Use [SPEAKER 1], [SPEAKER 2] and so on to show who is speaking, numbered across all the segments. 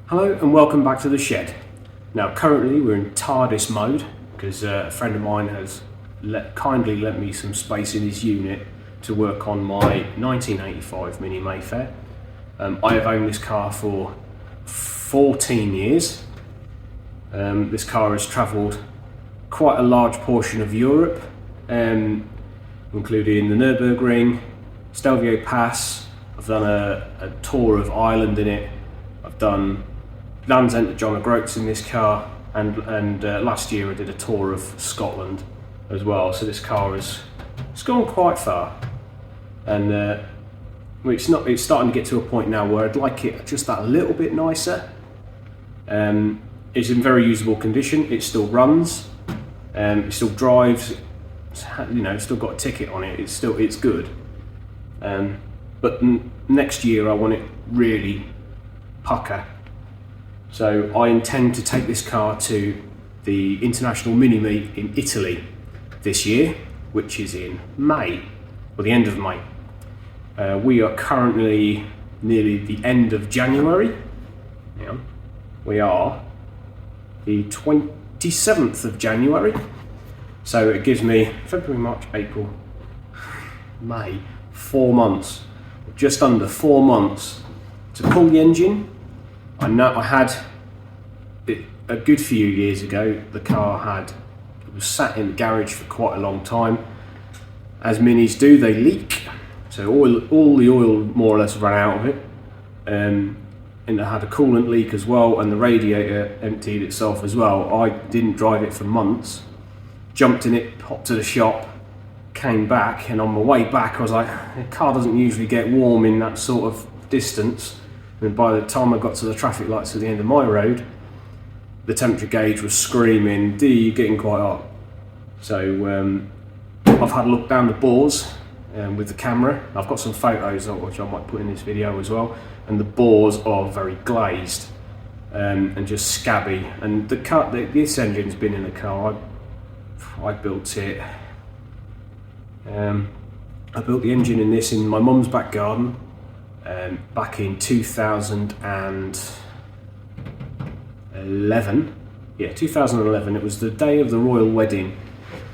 [SPEAKER 1] Hello and welcome back to the shed. Now currently we're in TARDIS mode because a friend of mine has kindly lent me some space in his unit to work on my 1985 Mini Mayfair. I have owned this car for 14 years. This car has travelled quite a large portion of Europe, including the Nürburgring, Stelvio Pass. I've done a tour of Ireland in it. I've done Land's End to John O'Groats in this car, and last year I did a tour of Scotland as well. So this car it's gone quite far, and it's starting to get to a point now where I'd like it just that little bit nicer. It's in very usable condition. It still runs, it still drives. It's still got a ticket on it. It's good. But next year I want it really pucker. So I intend to take this car to the International Mini Meet in Italy this year, which is in May, or the end of May. We are currently nearly the end of January. Yeah. We are the 27th of January. So it gives me February, March, April, May, 4 months, just under 4 months to pull the engine. I know I had it a good few years ago. The car was sat in the garage for quite a long time. As Minis do, they leak. So all the oil more or less ran out of it. And it had a coolant leak as well, and the radiator emptied itself as well. I didn't drive it for months. Jumped in it, popped to the shop, came back, and on my way back I was like, the car doesn't usually get warm in that sort of distance. And by the time I got to the traffic lights at the end of my road, the temperature gauge was screaming, D, you're getting quite hot. So I've had a look down the bores with the camera. I've got some photos which I might put in this video as well. And the bores are very glazed and just scabby. And this engine's been in the car. I built it. I built the engine in this in my mum's back garden. Back in 2011. Yeah, 2011. It was the day of the royal wedding,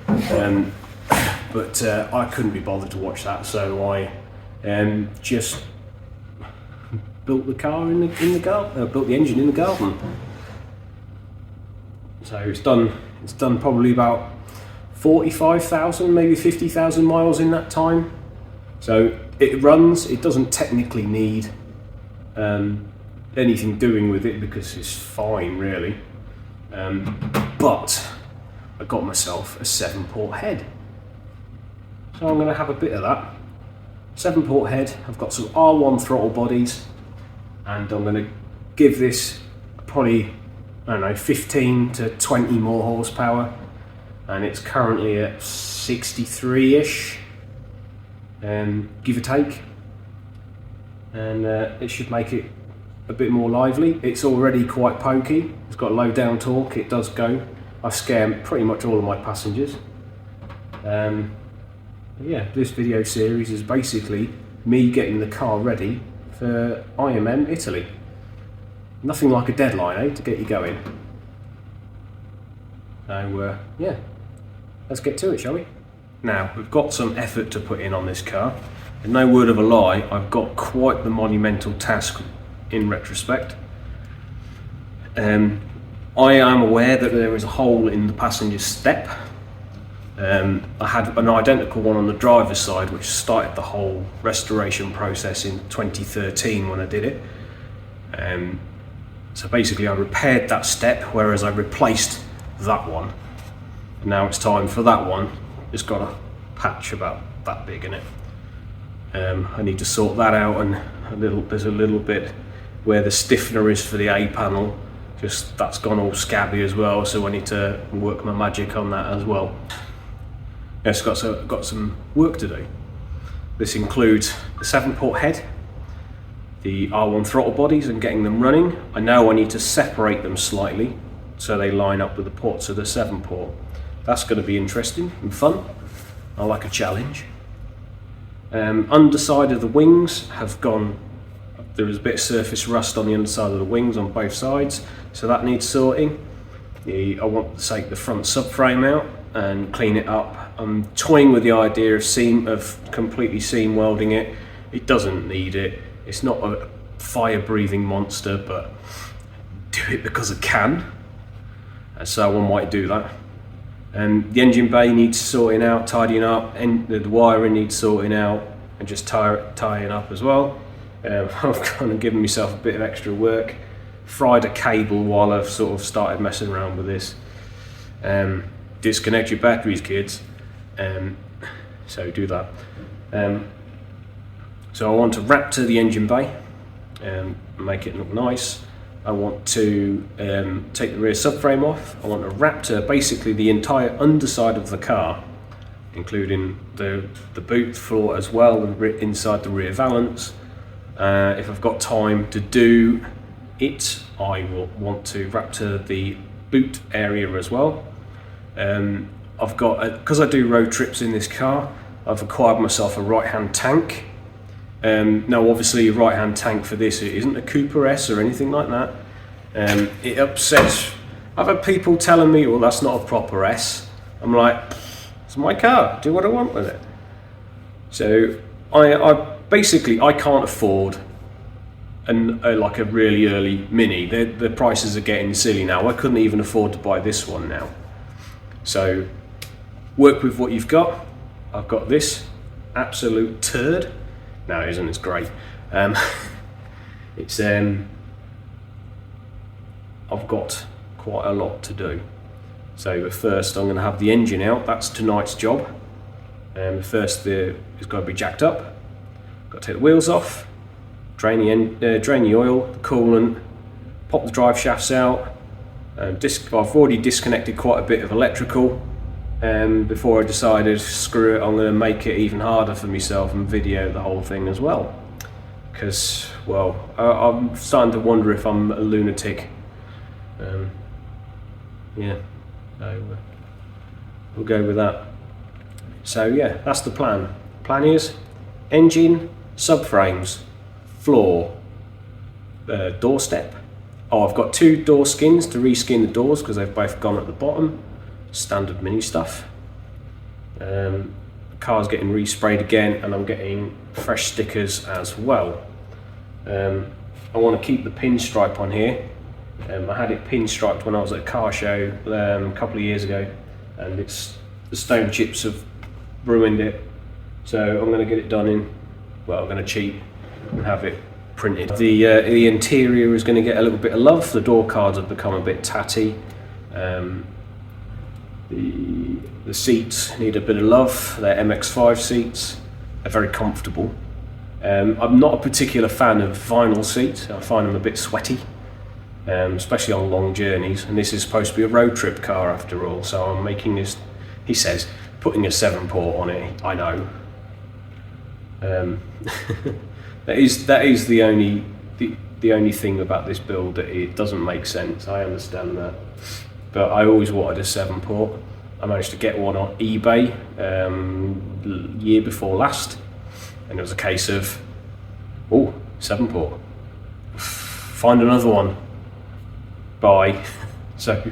[SPEAKER 1] but I couldn't be bothered to watch that, so I just built the car in the garden. Built the engine in the garden. So it's done probably about 45,000, maybe 50,000 miles in that time. So it runs. It doesn't technically need anything doing with it because it's fine, really. But I got myself a 7-port head, so I'm going to have a bit of that. 7-port head. I've got some R1 throttle bodies, and I'm going to give this probably, I don't know, 15 to 20 more horsepower, and it's currently at 63-ish. Give or take, and it should make it a bit more lively. It's already quite pokey. It's got low down torque. It does go. I scare pretty much all of my passengers. Yeah, this video series is basically me getting the car ready for IMM Italy. Nothing like a deadline, to get you going. So yeah, let's get to it, shall we? Now, we've got some effort to put in on this car, and no word of a lie, I've got quite the monumental task in retrospect. I am aware that there is a hole in the passenger step. I had an identical one on the driver's side, which started the whole restoration process in 2013 when I did it. So basically I repaired that step, whereas I replaced that one. And now it's time for that one. It's got a patch about that big in it. I need to sort that out, and there's a little bit where the stiffener is for the A panel, that's gone all scabby as well, so I need to work my magic on that as well. Yes, got some work to do. This includes the 7-port head, the R1 throttle bodies and getting them running. I know I need to separate them slightly so they line up with the ports of the 7-port. That's going to be interesting and fun. I like a challenge. Underside of the wings have gone there is a bit of surface rust on the underside of the wings on both sides, so that needs sorting. I want to take the front subframe out and clean it up. I'm toying with the idea of completely seam welding it. It doesn't need it. It's not a fire-breathing monster, but do it because I can. And so I might do that. The engine bay needs sorting out, tidying up, and the wiring needs sorting out, and just tying up as well. I've kind of given myself a bit of extra work. Fried a cable while I've sort of started messing around with this. Disconnect your batteries, kids. So do that. So I want to raptor the engine bay, make it look nice. I want to take the rear subframe off. I want to raptor basically the entire underside of the car, including the boot floor as well, and inside the rear valance. If I've got time to do it, I will want to raptor the boot area as well. I've got, because I do road trips in this car, I've acquired myself a right-hand tank. Now obviously a right-hand tank for this, it isn't a Cooper S or anything like that. It upsets, I've had people telling me, well, that's not a proper S. I'm like, it's my car, do what I want with it. So I basically, I can't afford like a really early Mini. The prices are getting silly now. I couldn't even afford to buy this one now. So work with what you've got. I've got this absolute turd. No, it isn't. It's great. It's I've got quite a lot to do. So first, I'm going to have the engine out. That's tonight's job. First, it's got to be jacked up. Got to take the wheels off. Drain the oil, the coolant, pop the drive shafts out. I've already disconnected quite a bit of electrical before I decided, screw it, I'm going to make it even harder for myself and video the whole thing as well. Because, well, I'm starting to wonder if I'm a lunatic. Yeah, so we'll go with that. So yeah, that's the plan. Plan is engine, subframes, floor, doorstep. Oh, I've got 2 door skins to reskin the doors because they've both gone at the bottom. Standard Mini stuff. The car's getting resprayed again, and I'm getting fresh stickers as well. I want to keep the pinstripe on here. I had it pinstriped when I was at a car show a couple of years ago, and the stone chips have ruined it. So I'm going to get it done in, well, I'm going to cheat and have it printed. The interior is going to get a little bit of love. The door cards have become a bit tatty. The seats need a bit of love. They're MX-5 seats. They're very comfortable. I'm not a particular fan of vinyl seats. I find them a bit sweaty, especially on long journeys. And this is supposed to be a road trip car after all. So I'm making this, he says, putting a 7-port on it. I know. That is the only thing about this build that it doesn't make sense. I understand that, but I always wanted a 7-port. I managed to get one on eBay year before last, and it was a case of, oh, 7-port. Find another one. Buy. So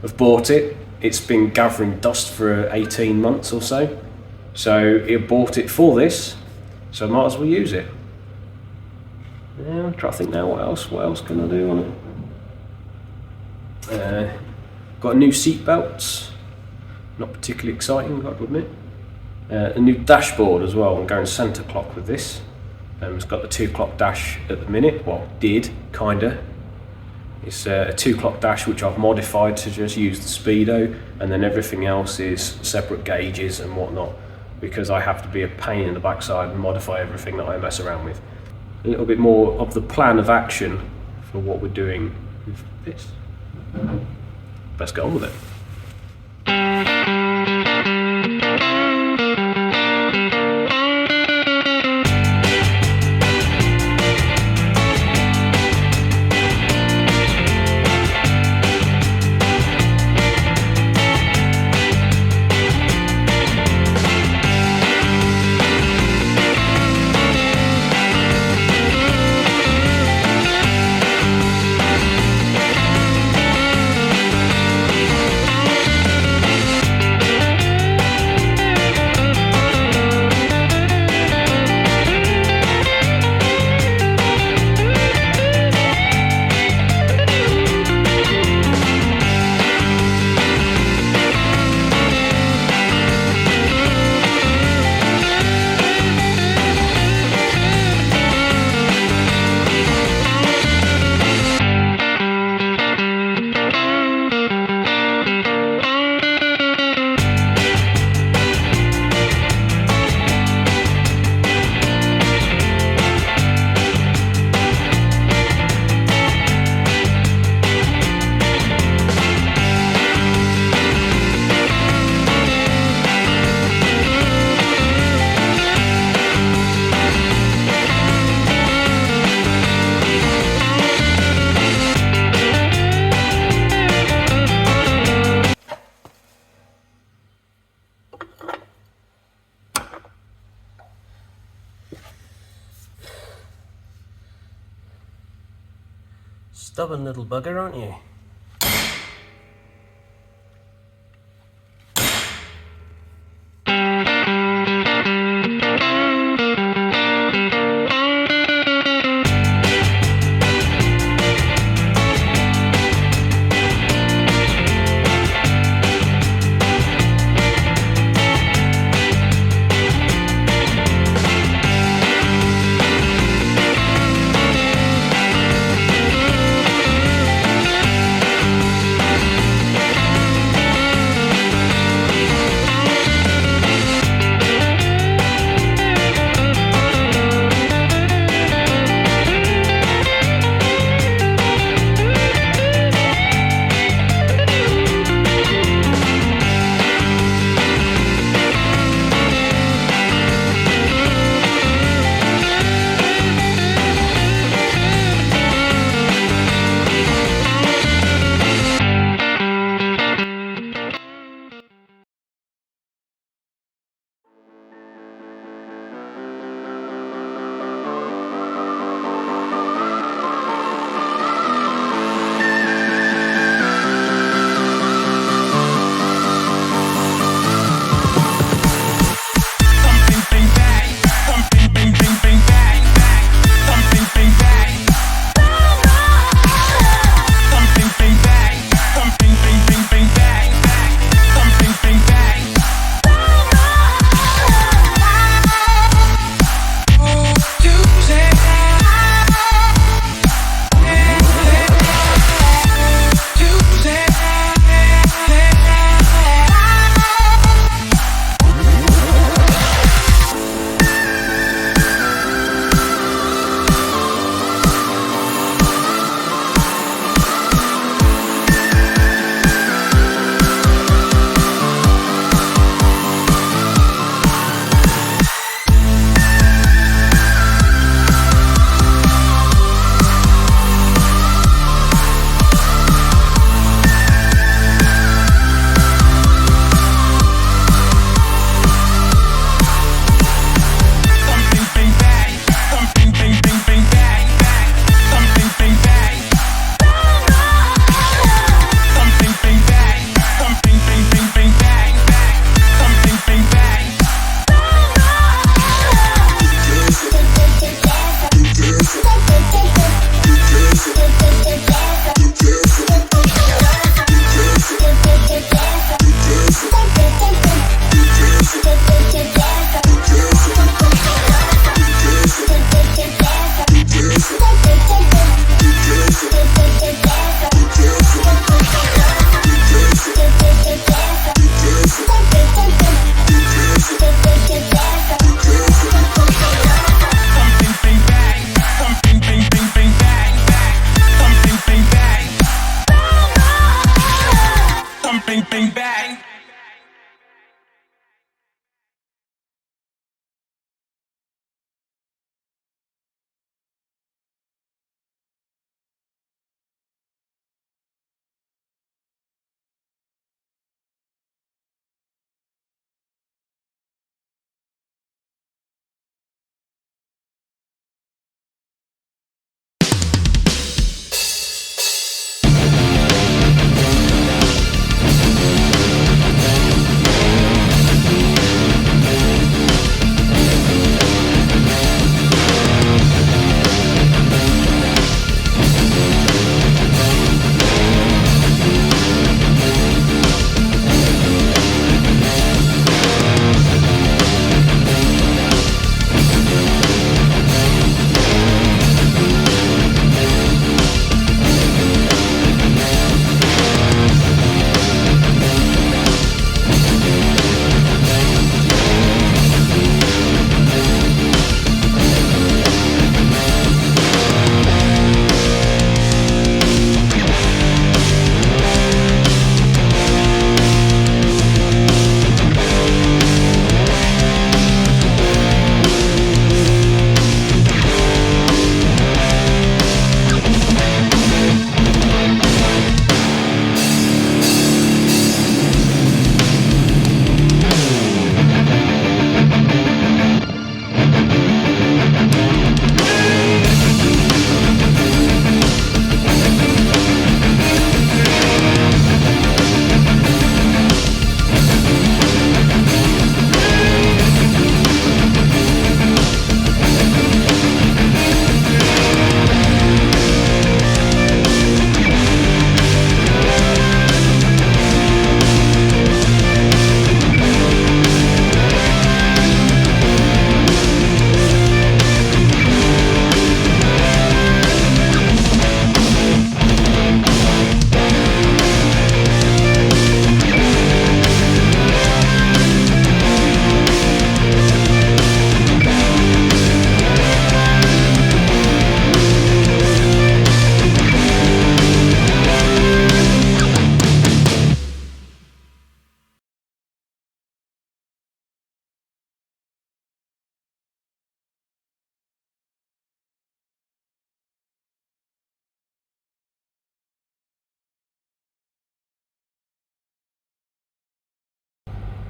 [SPEAKER 1] I've bought it. It's been gathering dust for 18 months or so. So I bought it for this, so I might as well use it. Yeah, I'm trying to think now, what else can I do on it? Got a new seat belts, not particularly exciting, I've got to admit. A new dashboard as well. I'm going centre clock with this. It's got the 2 clock dash at the minute, well, did, kinda. It's a 2 clock dash which I've modified to just use the speedo, and then everything else is separate gauges and whatnot, because I have to be a pain in the backside and modify everything that I mess around with. A little bit more of the plan of action for what we're doing with this. Let's get on with it. Stubborn little bugger, aren't you?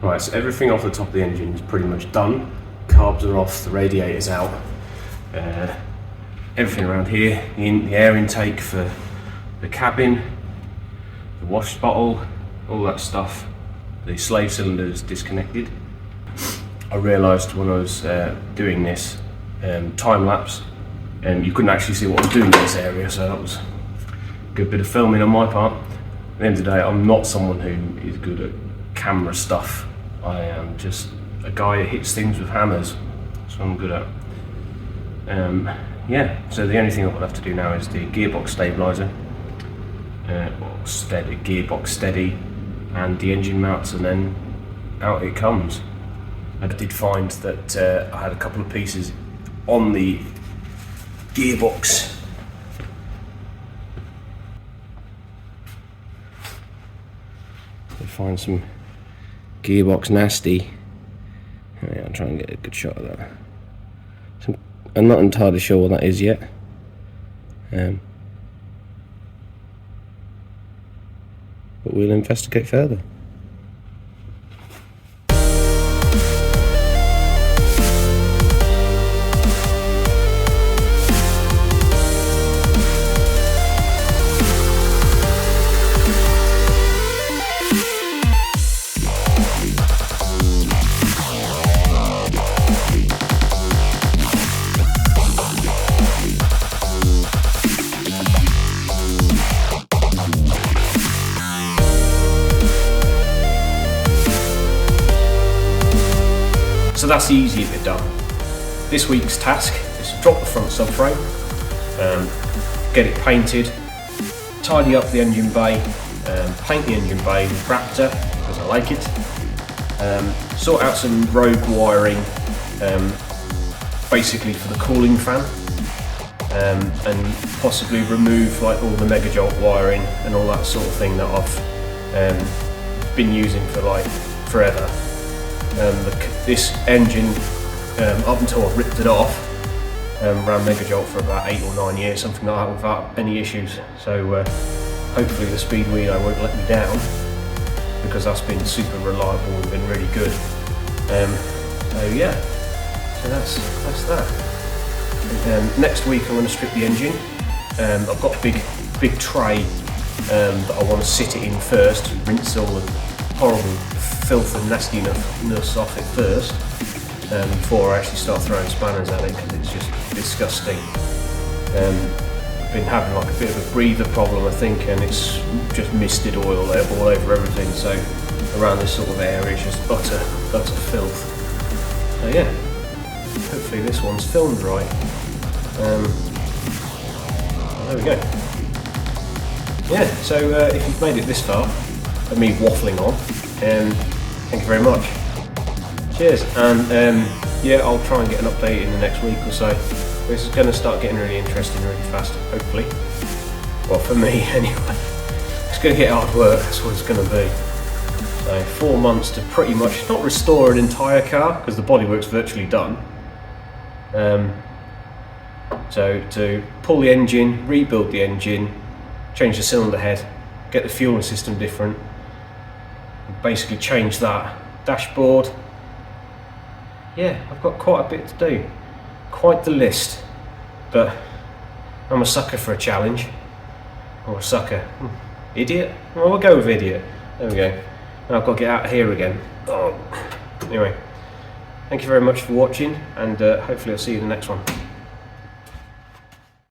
[SPEAKER 1] Right, so everything off the top of the engine is pretty much done. Carbs are off, the radiator's out. Everything around here, the air intake for the cabin, the wash bottle, all that stuff. The slave cylinder is disconnected. I realised when I was doing this time lapse, you couldn't actually see what I was doing in this area, so that was a good bit of filming on my part. At the end of the day, I'm not someone who is good at camera stuff. I am just a guy who hits things with hammers. That's what I'm good at. Yeah, so the only thing I will have to do now is the gearbox stabiliser, or steady, gearbox steady, and the engine mounts, and then out it comes. I did find that I had a couple of pieces on the gearbox. I find some gearbox nasty. Yeah, I'll try and get a good shot of that. I'm not entirely sure what that is yet. But we'll investigate further. So that's the easy bit done. This week's task is to drop the front subframe, get it painted, tidy up the engine bay, paint the engine bay with Raptor because I like it, sort out some rogue wiring, basically for the cooling fan, and possibly remove like all the megajolt wiring and all that sort of thing that I've been using for like forever. This engine, up until I ripped it off, ran megajolt for about 8 or 9 years, something like that, without any issues. So hopefully the Speedway won't let me down, because that's been super reliable and been really good. So yeah, so that's that. Next week I'm going to strip the engine. I've got a big tray that I want to sit it in first, rinse all the horrible filth and nastiness off it first, before I actually start throwing spanners at it, because it's just disgusting. I've been having like a bit of a breather problem, I think, and it's just misted oil all over everything, so around this sort of area it's just utter filth. So yeah, hopefully this one's filmed right. There we go. Yeah, so if you've made it this far, of me waffling on, thank you very much. Cheers, and yeah, I'll try and get an update in the next week or so. This is going to start getting really interesting really fast, hopefully. Well, for me anyway. It's going to get hard work, that's what it's going to be. So 4 months to pretty much not restore an entire car, because the bodywork's virtually done. So to pull the engine, rebuild the engine, change the cylinder head, get the fueling system different, basically change that dashboard. Yeah, I've got quite a bit to do, quite the list, but I'm a sucker for a challenge, or a sucker, idiot? Well, we'll go with idiot. There we go. Now I've got to get out of here again. Oh. Anyway, thank you very much for watching, and hopefully I'll see you in the next one.